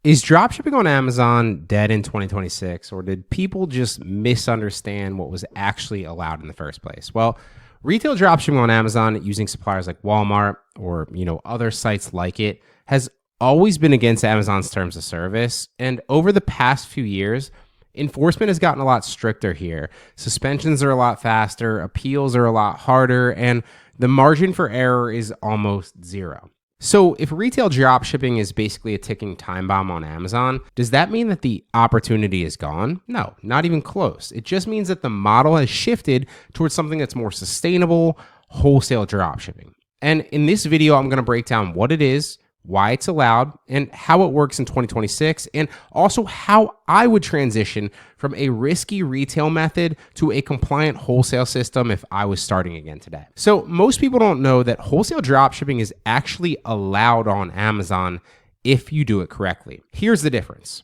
Is dropshipping on Amazon dead in 2026, or did people just misunderstand what was actually allowed in the first place? Well, retail dropshipping on Amazon using suppliers like Walmart or, other sites like it has always been against Amazon's terms of service. And over the past few years, enforcement has gotten a lot stricter here. Suspensions are a lot faster, appeals are a lot harder, and the margin for error is almost zero. So if retail dropshipping is basically a ticking time bomb on Amazon, does that mean that the opportunity is gone? No, not even close. It just means that the model has shifted towards something that's more sustainable, wholesale dropshipping. And in this video, I'm going to break down what it is, why it's allowed, and how it works in 2026, and also how I would transition from a risky retail method to a compliant wholesale system if I was starting again today. So most people don't know that wholesale dropshipping is actually allowed on Amazon if you do it correctly. Here's the difference.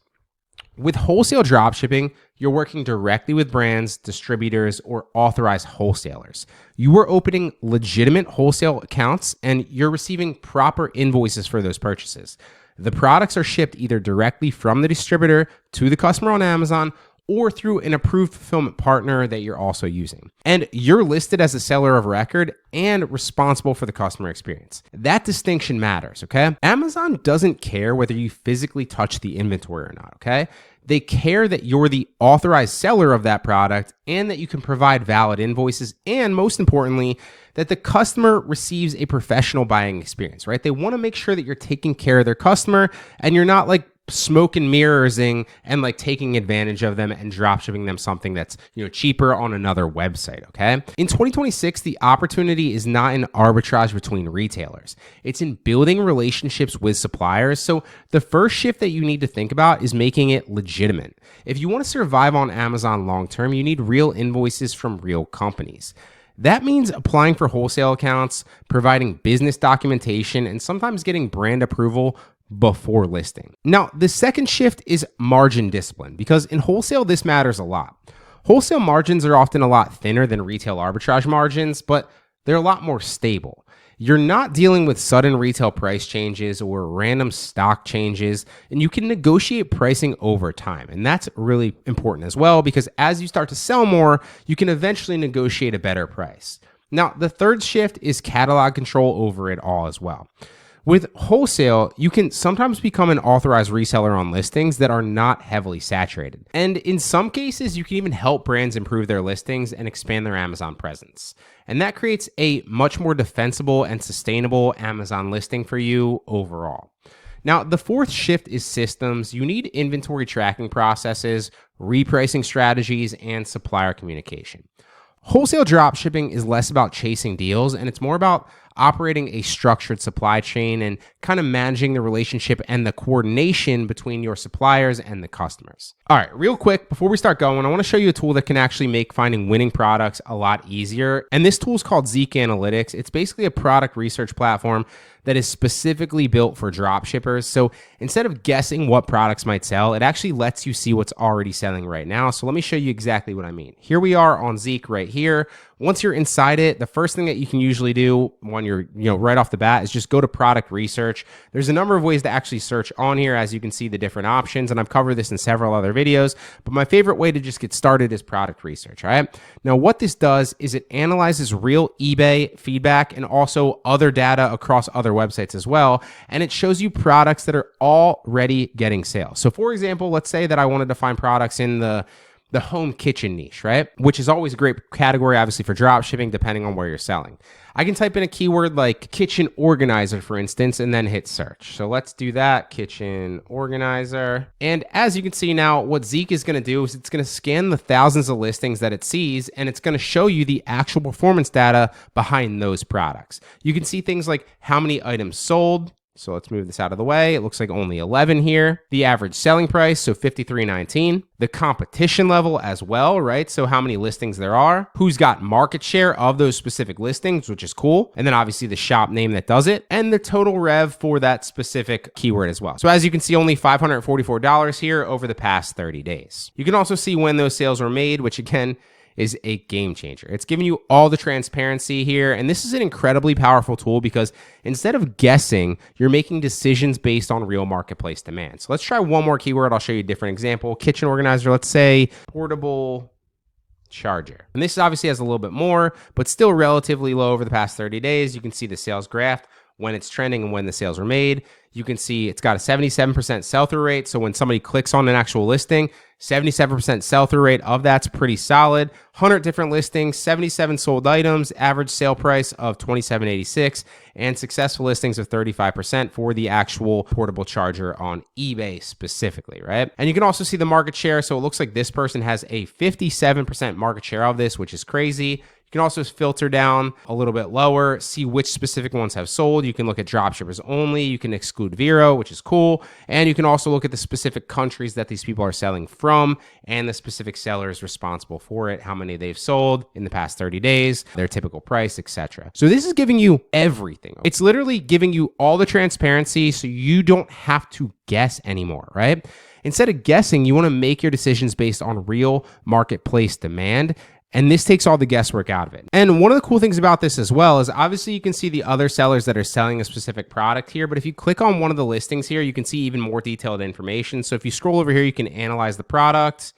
With wholesale dropshipping, you're working directly with brands, distributors, or authorized wholesalers. You are opening legitimate wholesale accounts and you're receiving proper invoices for those purchases. The products are shipped either directly from the distributor to the customer on Amazon or through an approved fulfillment partner that you're also using. And you're listed as a seller of record and responsible for the customer experience. That distinction matters, okay? Amazon doesn't care whether you physically touch the inventory or not, okay? They care that you're the authorized seller of that product and that you can provide valid invoices, and most importantly, that the customer receives a professional buying experience, right? They want to make sure that you're taking care of their customer and you're not like smoke and mirrorsing and like taking advantage of them and drop shipping them something that's cheaper on another website. Okay, in 2026 the opportunity is not in arbitrage between retailers, it's in building relationships with suppliers. So the first shift that you need to think about is making it legitimate. If you want to survive on Amazon long term, you need real invoices from real companies. That means applying for wholesale accounts, providing business documentation, and sometimes getting brand approval before listing. Now, the second shift is margin discipline, because in wholesale, this matters a lot. Wholesale margins are often a lot thinner than retail arbitrage margins, but they're a lot more stable. You're not dealing with sudden retail price changes or random stock changes, and you can negotiate pricing over time. And that's really important as well, because as you start to sell more, you can eventually negotiate a better price. Now, the third shift is catalog control over it all as well. With wholesale, you can sometimes become an authorized reseller on listings that are not heavily saturated. And in some cases, you can even help brands improve their listings and expand their Amazon presence. And that creates a much more defensible and sustainable Amazon listing for you overall. Now, the fourth shift is systems. You need inventory tracking processes, repricing strategies, and supplier communication. Wholesale dropshipping is less about chasing deals, and it's more about operating a structured supply chain and kind of managing the relationship and the coordination between your suppliers and the customers. All right, real quick, before we start going, I want to show you a tool that can actually make finding winning products a lot easier. And this tool is called Zeek Analytics. It's basically a product research platform that is specifically built for dropshippers. So instead of guessing what products might sell, it actually lets you see what's already selling right now. So let me show you exactly what I mean. Here we are on Zeek right here. Once you're inside it, the first thing that you can usually do when you're, right off the bat is just go to product research. There's a number of ways to actually search on here, as you can see the different options, and I've covered this in several other videos, but my favorite way to just get started is product research, all right? Now, what this does is it analyzes real eBay feedback and also other data across other websites as well, and it shows you products that are already getting sales. So for example, let's say that I wanted to find products in the home kitchen niche, right? Which is always a great category, obviously, for drop shipping, depending on where you're selling. I can type in a keyword like kitchen organizer, for instance, and then hit search. So let's do that, kitchen organizer. And as you can see now, what Zeek is going to do is it's going to scan the thousands of listings that it sees, and it's going to show you the actual performance data behind those products. You can see things like how many items sold. So let's move this out of the way. It looks like only 11 here. The average selling price, so $53.19. The competition level as well, right? So how many listings there are, who's got market share of those specific listings, which is cool. And then obviously the shop name that does it, and the total rev for that specific keyword as well. So as you can see, only $544 here over the past 30 days. You can also see when those sales were made, which again, is a game changer. It's giving you all the transparency here. And this is an incredibly powerful tool because instead of guessing, you're making decisions based on real marketplace demand. So let's try one more keyword. I'll show you a different example. Kitchen organizer, let's say portable charger. And this obviously has a little bit more, but still relatively low over the past 30 days. You can see the sales graph when it's trending and when the sales were made. You can see it's got a 77% sell-through rate. So when somebody clicks on an actual listing, 77% sell-through rate of that's pretty solid. 100 different listings, 77 sold items, average sale price of $27.86, and successful listings of 35% for the actual portable charger on eBay specifically, right? And you can also see the market share. So it looks like this person has a 57% market share of this, which is crazy. You can also filter down a little bit lower, see which specific ones have sold. You can look at dropshippers only. You can exclude Vero, which is cool. And you can also look at the specific countries that these people are selling from and the specific sellers responsible for it, how many they've sold in the past 30 days, their typical price, etc. So this is giving you everything. It's literally giving you all the transparency so you don't have to guess anymore, right? Instead of guessing, you want to make your decisions based on real marketplace demand. And this takes all the guesswork out of it. And one of the cool things about this as well is obviously you can see the other sellers that are selling a specific product here. But if you click on one of the listings here, you can see even more detailed information. So if you scroll over here, you can analyze the product.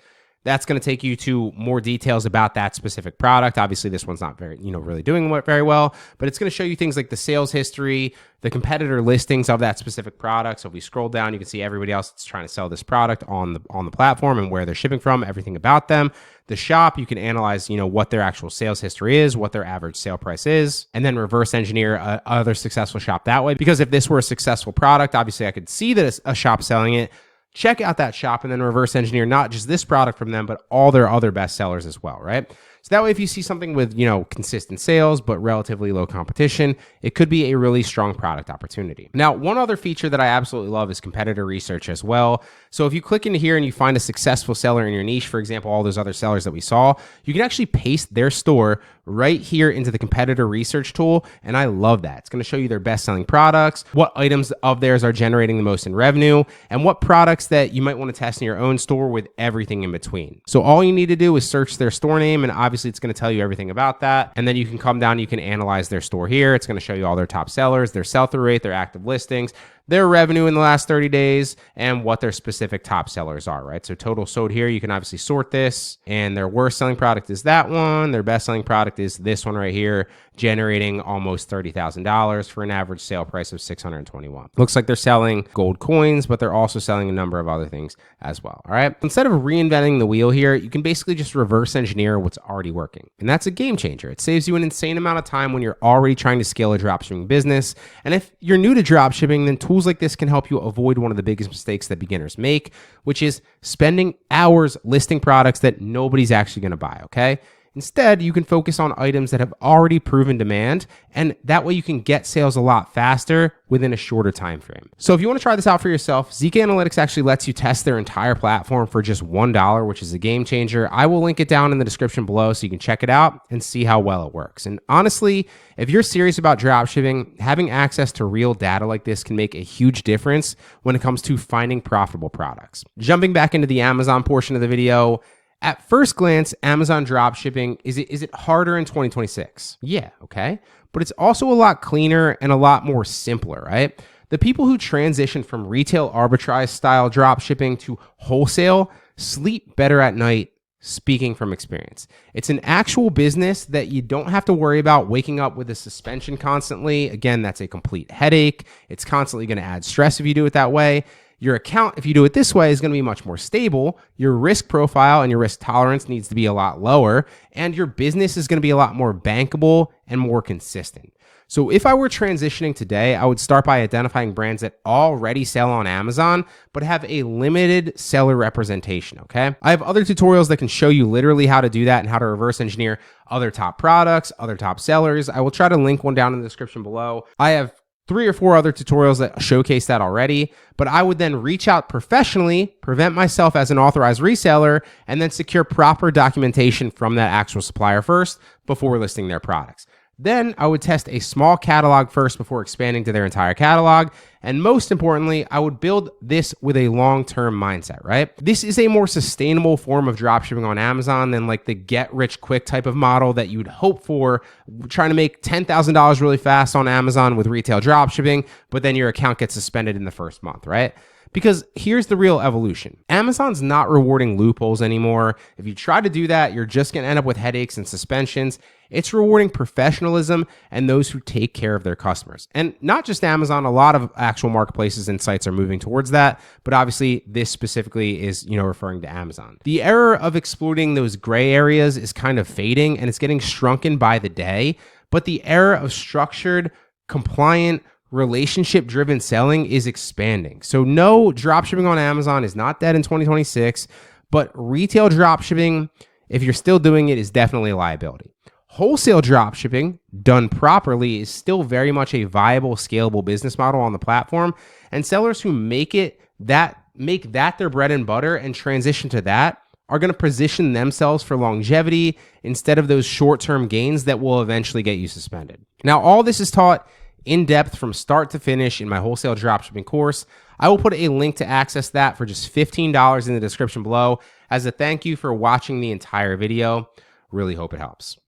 That's going to take you to more details about that specific product. Obviously, this one's not very, really doing very well, but it's going to show you things like the sales history, the competitor listings of that specific product. So if we scroll down, you can see everybody else that's trying to sell this product on the platform and where they're shipping from, everything about them. The shop, you can analyze, what their actual sales history is, what their average sale price is, and then reverse engineer other successful shop that way. Because if this were a successful product, obviously I could see that it's a shop selling it, check out that shop, and then reverse engineer not just this product from them, but all their other best sellers as well, right? So that way, if you see something with, consistent sales, but relatively low competition, it could be a really strong product opportunity. Now, one other feature that I absolutely love is competitor research as well. So if you click into here and you find a successful seller in your niche, for example, all those other sellers that we saw, you can actually paste their store right here into the competitor research tool. And I love that. It's going to show you their best selling products, what items of theirs are generating the most in revenue, and what products that you might want to test in your own store with everything in between. So all you need to do is search their store name, and obviously it's going to tell you everything about that. And then you can come down, you can analyze their store here. It's going to show you all their top sellers, their sell-through rate, their active listings, their revenue in the last 30 days, and what their specific top sellers are, right? So total sold here, you can obviously sort this, and their worst selling product is that one. Their best selling product is this one right here, generating almost $30,000 for an average sale price of $621. Looks like they're selling gold coins, but they're also selling a number of other things as well, all right? Instead of reinventing the wheel here, you can basically just reverse engineer what's already working. And that's a game changer. It saves you an insane amount of time when you're already trying to scale a dropshipping business. And if you're new to dropshipping, then tools like this can help you avoid one of the biggest mistakes that beginners make, which is spending hours listing products that nobody's actually going to buy, okay? Instead, you can focus on items that have already proven demand, and that way you can get sales a lot faster within a shorter time frame. So if you want to try this out for yourself, ZK Analytics actually lets you test their entire platform for just $1, which is a game changer. I will link it down in the description below so you can check it out and see how well it works. And honestly, if you're serious about dropshipping, having access to real data like this can make a huge difference when it comes to finding profitable products. Jumping back into the Amazon portion of the video, at first glance, Amazon dropshipping, is it harder in 2026? Yeah, okay. But it's also a lot cleaner and a lot more simpler, right? The people who transition from retail arbitrage style dropshipping to wholesale sleep better at night, speaking from experience. It's an actual business that you don't have to worry about waking up with a suspension constantly. Again, that's a complete headache. It's constantly going to add stress if you do it that way. Your account, if you do it this way, is going to be much more stable. Your risk profile and your risk tolerance needs to be a lot lower, and your business is going to be a lot more bankable and more consistent. So if I were transitioning today, I would start by identifying brands that already sell on Amazon, but have a limited seller representation, okay? I have other tutorials that can show you literally how to do that and how to reverse engineer other top products, other top sellers. I will try to link one down in the description below. I have 3 or 4 other tutorials that showcase that already, but I would then reach out professionally, prevent myself as an authorized reseller, and then secure proper documentation from that actual supplier first before listing their products. Then I would test a small catalog first before expanding to their entire catalog. And most importantly, I would build this with a long-term mindset, right? This is a more sustainable form of dropshipping on Amazon than like the get rich quick type of model that you'd hope for, trying to make $10,000 really fast on Amazon with retail dropshipping, but then your account gets suspended in the first month, right? Because here's the real evolution. Amazon's not rewarding loopholes anymore. If you try to do that, you're just going to end up with headaches and suspensions. It's rewarding professionalism and those who take care of their customers. And not just Amazon, a lot of actual marketplaces and sites are moving towards that. But obviously, this specifically is, referring to Amazon. The era of exploiting those gray areas is kind of fading and it's getting shrunken by the day. But the era of structured, compliant, relationship-driven selling is expanding. So no, dropshipping on Amazon is not dead in 2026, but retail dropshipping, if you're still doing it, is definitely a liability. Wholesale dropshipping, done properly, is still very much a viable, scalable business model on the platform, and sellers who make that their bread and butter and transition to that are going to position themselves for longevity instead of those short-term gains that will eventually get you suspended. Now, all this is taught in depth from start to finish in my wholesale dropshipping course. I will put a link to access that for just $15 in the description below as a thank you for watching the entire video. Really hope it helps.